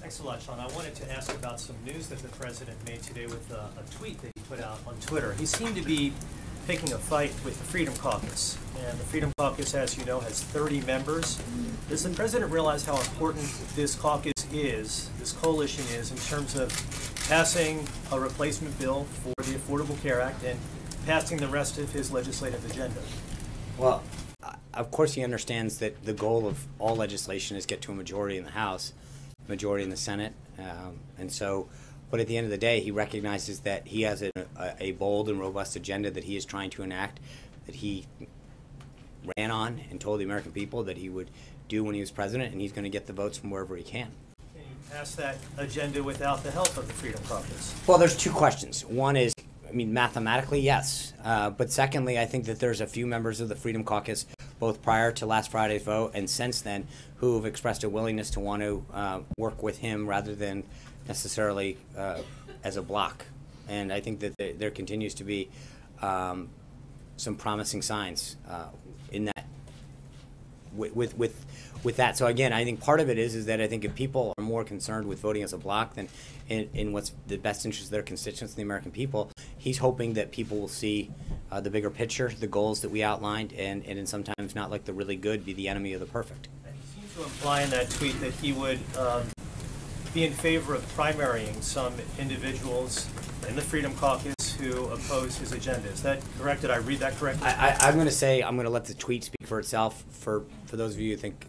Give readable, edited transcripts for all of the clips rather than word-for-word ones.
Thanks a lot, Sean. I wanted to ask about some news that the president made today with a tweet that he put out on Twitter. He seemed to be picking a fight with the Freedom Caucus. And the Freedom Caucus, as you know, has 30 members. Does the president realize how important this caucus is, this coalition is, in terms of passing a replacement bill for the Affordable Care Act and passing the rest of his legislative agenda? Well, of course he understands that the goal of all legislation is get to a majority in the House, majority in the Senate, but at the end of the day, he recognizes that he has a bold and robust agenda that he is trying to enact, that he ran on and told the American people that he would do when he was president, and he's going to get the votes from wherever he can. Can you pass that agenda without the help of the Freedom Caucus? Well, there's two questions. One is, mathematically, yes. But secondly, I think that there's a few members of the Freedom Caucus, both prior to last Friday's vote and since then, who have expressed a willingness to want to work with him rather than necessarily as a bloc. And I think that there continues to be some promising signs in that. With that, so again, I think part of it is that I think if people are more concerned with voting as a bloc than in what's the best interest of their constituents and the American people, he's hoping that people will see the bigger picture, the goals that we outlined, and in sometimes not like the really good be the enemy of the perfect. He seems to imply in that tweet that he would be in favor of primarying some individuals in the Freedom Caucus who oppose his agenda. Is that correct? Did I read that correctly? I'm going to say I'm going to let the tweet speak for itself. For those of you who think,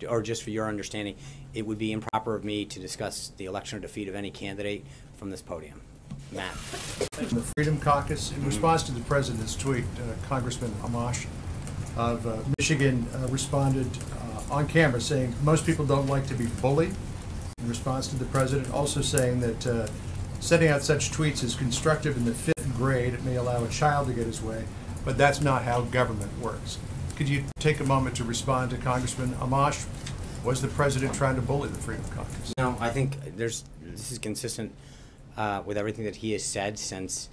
or just for your understanding, it would be improper of me to discuss the election or defeat of any candidate from this podium. Matt. The Freedom Caucus, in response to the president's tweet, Congressman Amash of Michigan responded on camera saying most people don't like to be bullied, in response to the president, also saying that sending out such tweets is constructive in the 5th grade. It may allow a child to get his way, but that's not how government works. Could you take a moment to respond to Congressman Amash? Was the president trying to bully the Freedom Caucus? No, I think this is consistent with everything that he has said since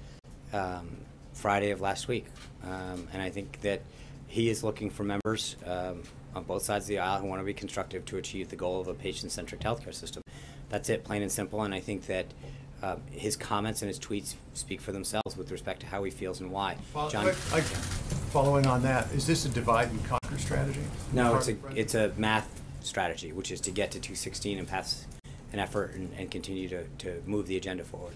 Friday of last week. And I think that he is looking for members on both sides of the aisle who want to be constructive to achieve the goal of a patient-centric healthcare system. That's it, plain and simple, and I think that his comments and his tweets speak for themselves with respect to how he feels and why. John, following on that, is this a divide and conquer strategy? No, it's a math strategy, which is to get to 216 and pass an effort and continue to move the agenda forward.